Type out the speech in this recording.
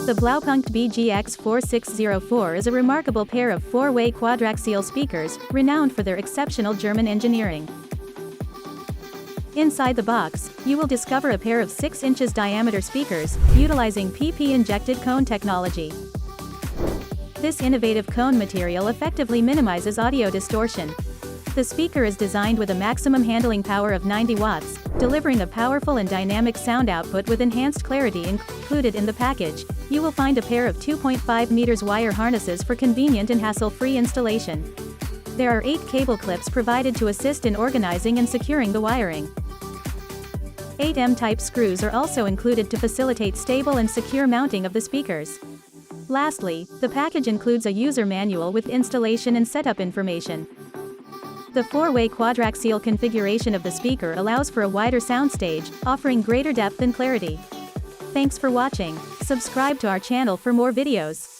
The Blaupunkt BGX4604 is a remarkable pair of four-way quadriaxial speakers, renowned for their exceptional German engineering. Inside the box, you will discover a pair of 6 inches diameter speakers, utilizing PP Injected Cone technology. This innovative cone material effectively minimizes audio distortion. The speaker is designed with a maximum handling power of 90 watts, delivering a powerful and dynamic sound output with enhanced clarity. Included in the package, you will find a pair of 2.5 meters wire harnesses for convenient and hassle-free installation. There are 8 cable clips provided to assist in organizing and securing the wiring. 8 M-type screws are also included to facilitate stable and secure mounting of the speakers. Lastly, the package includes a user manual with installation and setup information. The 4-way quadriaxial configuration of the speaker allows for a wider soundstage, offering greater depth and clarity. Thanks for watching. Subscribe to our channel for more videos.